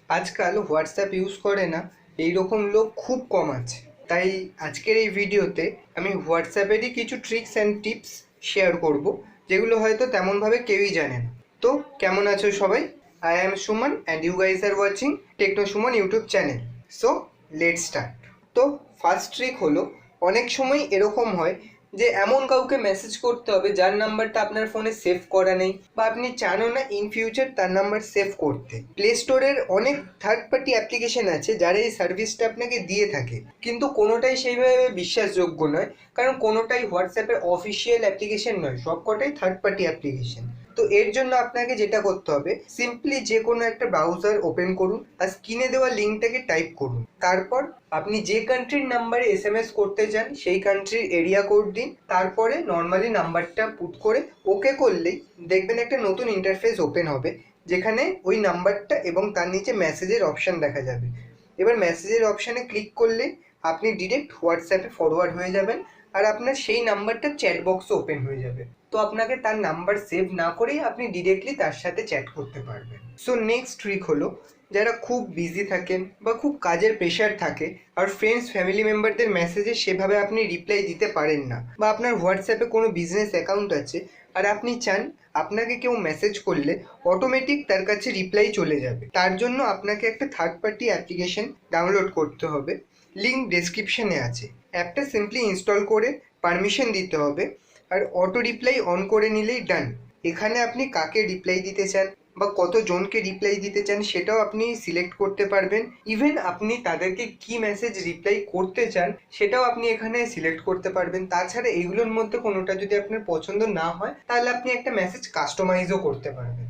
আজকাল WhatsApp use করে না এইরকম লোক খুব কম আছে। তাই আজকের এই ভিডিওতে আমি হোয়াটসঅ্যাপেরই কিছু ট্রিক্স অ্যান্ড টিপস শেয়ার করব, যেগুলো হয়তো তেমনভাবে কেউই জানে না। তো কেমন আছো সবাই? I am Suman and you guys are watching Techno Suman YouTube channel. So let's start. তো ফার্স্ট ট্রিক হলো, অনেক সময় এরকম হয় যে এমন কাউকে মেসেজ করতে হবে যার নাম্বারটা আপনার ফোনে সেভ করা নেই, বা আপনি চানও না ইন ফিউচার তার নাম্বার সেভ করতে। প্লে স্টোরের অনেক থার্ড পার্টি অ্যাপ্লিকেশন আছে যারা এই সার্ভিসটা আপনাকে দিয়ে থাকে, কিন্তু কোনোটাই সেইভাবে বিশ্বাসযোগ্য নয়, কারণ কোনোটাই হোয়াটসঅ্যাপের অফিসিয়াল অ্যাপ্লিকেশন নয়, সবকটাই থার্ড পার্টি অ্যাপ্লিকেশন। তো এর জন্য আপনাকে যেটা করতে হবে, সিম্পলি যে কোনো একটা ব্রাউজার ওপেন করুন আর স্ক্রিনে দেওয়া লিঙ্কটাকে টাইপ করুন। তারপর আপনি যে কান্ট্রির নাম্বারে SMS করতে চান সেই কান্ট্রির এরিয়া কোড দিন, তারপরে নর্মালি নাম্বারটা পুট করে ওকে করলেই দেখবেন একটা নতুন ইন্টারফেস ওপেন হবে, যেখানে ওই নাম্বারটা এবং তার নিচে মেসেজের অপশান দেখা যাবে। এবার মেসেজের অপশানে ক্লিক করলে আপনি ডিরেক্ট হোয়াটসঅ্যাপে ফরওয়ার্ড হয়ে যাবেন, আর আপনার সেই নাম্বারটা চ্যাট বক্সে ওপেন হয়ে যাবে। তো আপনাকে তার নাম্বার সেভ না করেই আপনি ডিরেক্টলি তার সাথে চ্যাট করতে পারবেন। সো নেক্সট ট্রিক হলো, যারা খুব বিজি থাকেন বা খুব কাজের প্রেশার থাকে আর ফ্রেন্ডস ফ্যামিলি মেম্বারদের মেসেজে সেভাবে আপনি রিপ্লাই দিতে পারেন না, বা আপনার হোয়াটসঅ্যাপে কোনো বিজনেস অ্যাকাউন্ট আছে আর আপনি চান আপনাকে কেউ মেসেজ করলে অটোমেটিক তার কাছে রিপ্লাই চলে যাবে, তার জন্য আপনাকে একটা থার্ড পার্টি অ্যাপ্লিকেশন ডাউনলোড করতে হবে। লিঙ্ক ডেসক্রিপশনে আছে। অ্যাপটা সিম্পলি ইনস্টল করে পারমিশন দিতে হবে, আর অটো রিপ্লাই অন করে নিলেই ডান। এখানে আপনি কাকে রিপ্লাই দিতে চান বা কতজনকে রিপ্লাই দিতে চান সেটাও আপনি সিলেক্ট করতে পারবেন। ইভেন আপনি তাদেরকে কি মেসেজ রিপ্লাই করতে চান সেটাও আপনি এখানে সিলেক্ট করতে পারবেন। তাছাড়া এগুলোর মধ্যে কোনোটা যদি আপনার পছন্দ না হয় তাহলে আপনি একটা মেসেজ কাস্টমাইজও করতে পারবেন।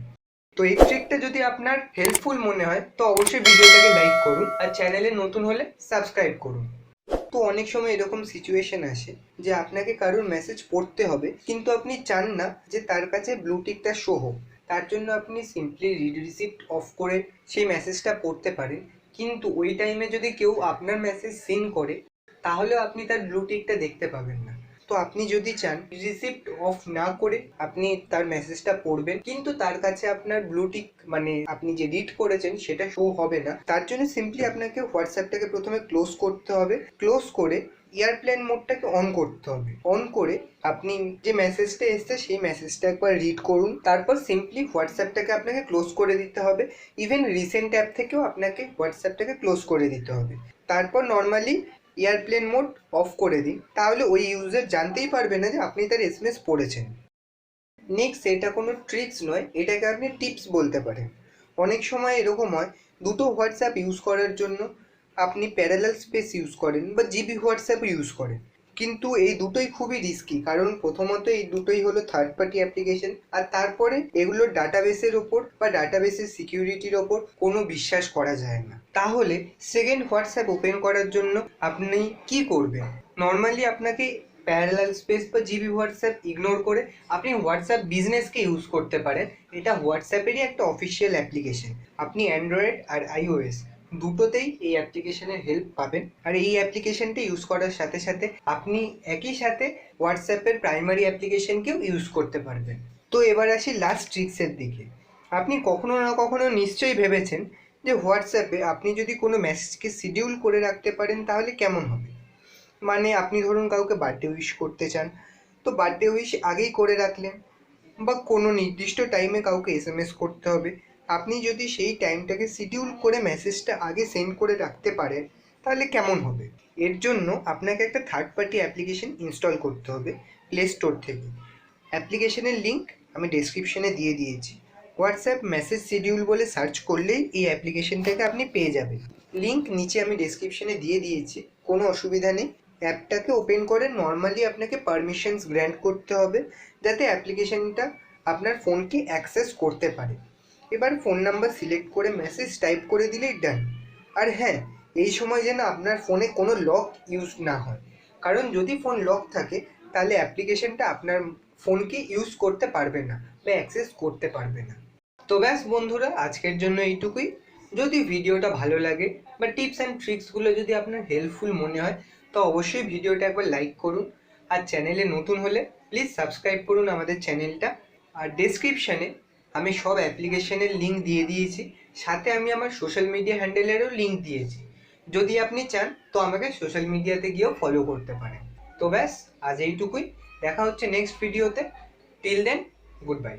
তো এই ট্রিকটা যদি আপনার হেল্পফুল মনে হয় তো অবশ্যই ভিডিওটাকে লাইক করুন, আর চ্যানেলে নতুন হলে সাবস্ক্রাইব করুন। তো অনেক সময় এরকম সিচুয়েশন আসে যে আপনাকে কারোর মেসেজ পড়তে হবে, কিন্তু আপনি চান না যে তার কাছে ব্লু টিকটা শো হোক। তার জন্য আপনি সিম্পলি রিড রিসিপ্ট অফ করে সেই মেসেজটা পড়তে পারেন, কিন্তু ওই টাইমে যদি কেউ আপনার মেসেজ সিন করে তাহলেও আপনি তার ব্লু টিকটা দেখতে পাবেন না। তো আপনি যদি চান রিসিপ্ট অফ না করে আপনি তার মেসেজটা পড়বেন, কিন্তু তার কাছে আপনার ব্লু টিক মানে আপনি যে রিড করেছেন সেটা শো হবে না, তার জন্য সিম্পলি আপনাকে হোয়াটসঅ্যাপটাকে প্রথমে ক্লোজ করতে হবে। ক্লোজ করে এয়ারপ্লেন মোডটাকে অন করতে হবে। অন করে আপনি যে মেসেজটা এসছে সেই মেসেজটা একবার রিড করুন, তারপর সিম্পলি হোয়াটসঅ্যাপটাকে আপনাকে ক্লোজ করে দিতে হবে। ইভেন রিসেন্ট অ্যাপ থেকেও আপনাকে হোয়াটসঅ্যাপটাকে ক্লোজ করে দিতে হবে। তারপর নর্মালি এয়ারপ্লেন মোড অফ করে দিন, তাহলে ওই ইউজার জানতেই পারবে না যে আপনি তার SMS পড়েছেন। নেক্সট, এটা কোনো ট্রিক্স নয়, এটাকে আপনি টিপস বলতে পারেন। অনেক সময় এরকম হয় দুটো হোয়াটসঅ্যাপ ইউজ করার জন্য আপনি প্যারালাল স্পেস ইউজ করেন বা জিবি হোয়াটসঅ্যাপ ইউজ করেন, কিন্তু এই দুটোই খুবই রিস্কি। কারণ প্রথমত এই দুটোই হলো থার্ড পার্টি অ্যাপ্লিকেশন, আর তারপরে এগুলোর ডাটাবেসের ওপর বা ডাটাবেসের সিকিউরিটির ওপর কোনো বিশ্বাস করা যায় না। তাহলে সেকেন্ড হোয়াটসঅ্যাপ ওপেন করার জন্য আপনি কি করবেন? নর্মালি আপনাকে প্যারালাল স্পেস বা জিবি হোয়াটসঅ্যাপ ইগনোর করে আপনি হোয়াটসঅ্যাপ বিজনেসকে ইউজ করতে পারেন। এটা হোয়াটসঅ্যাপেরই একটা অফিসিয়াল অ্যাপ্লিকেশন। আপনি অ্যান্ড্রয়েড আর iOS দুটোতেই এই অ্যাপ্লিকেশনের হেল্প পাবেন, আর এই অ্যাপ্লিকেশনটা ইউজ করার সাথে সাথে আপনি একই সাথে হোয়াটসঅ্যাপের প্রাইমারি অ্যাপ্লিকেশনকেও ইউজ করতে পারবেন। তো এবার আসি লাস্ট ট্রিক্সের দিকে। আপনি কখনো না কখনো নিশ্চয়ই ভেবেছেন যে হোয়াটসঅ্যাপে আপনি যদি কোনো মেসেজকে শিডিউল করে রাখতে পারেন তাহলে কেমন হবে। মানে আপনি ধরুন কাউকে বার্থডে উইশ করতে চান, তো বার্থডে উইশ আগেই করে রাখলেন, বা কোনো নির্দিষ্ট টাইমে কাউকে SMS করতে হবে, আপনি যদি সেই টাইমটাকে শিডিউল করে মেসেজটা আগে সেন্ড করে রাখতে পারেন তাহলে কেমন হবে। এর জন্য আপনাকে একটা থার্ড পার্টি অ্যাপ্লিকেশন ইনস্টল করতে হবে প্লে স্টোর থেকে। অ্যাপ্লিকেশনের লিঙ্ক আমি ডেসক্রিপশনে দিয়ে দিয়েছি। হোয়াটসঅ্যাপ মেসেজ শিডিউল বলে সার্চ করলেই এই অ্যাপ্লিকেশনটাকে আপনি পেয়ে যাবেন। লিঙ্ক নিচে আমি ডেসক্রিপশনে দিয়ে দিয়েছি, কোনো অসুবিধা নেই। অ্যাপটাকে ওপেন করে নর্মালি আপনাকে পারমিশনস গ্র্যান্ট করতে হবে যাতে অ্যাপ্লিকেশনটা আপনার ফোনকে অ্যাক্সেস করতে পারে। এবার ফোন নাম্বার সিলেক্ট করে মেসেজ টাইপ করে দিলেই ডান। আর হ্যাঁ, এই সময় যেন আপনার ফোনে কোনো লক ইউজ না হয়, কারণ যদি ফোন লক থাকে তাহলে অ্যাপ্লিকেশনটা আপনার ফোনকে ইউজ করতে পারবে না বা অ্যাক্সেস করতে পারবে না। তো ব্যাস বন্ধুরা, আজকের জন্য এইটুকুই। যদি ভিডিওটা ভালো লাগে বা টিপস অ্যান্ড ট্রিক্সগুলো যদি আপনার হেল্পফুল মনে হয় তো অবশ্যই ভিডিওটা একবার লাইক করুন, আর চ্যানেলে নতুন হলে প্লিজ সাবস্ক্রাইব করুন আমাদের চ্যানেলটা। আর ডেসক্রিপশানে আমি সব অ্যাপ্লিকেশনের লিঙ্ক দিয়ে দিয়েছি, সাথে আমি আমার সোশ্যাল মিডিয়া হ্যান্ডেলেরও লিঙ্ক দিয়েছি, যদি আপনি চান তো আমাকে সোশ্যাল মিডিয়াতে গিয়েও ফলো করতে পারেন। তো ব্যাস, আজ এইটুকুই। দেখা হচ্ছে নেক্সট ভিডিওতে। Till then, good bye.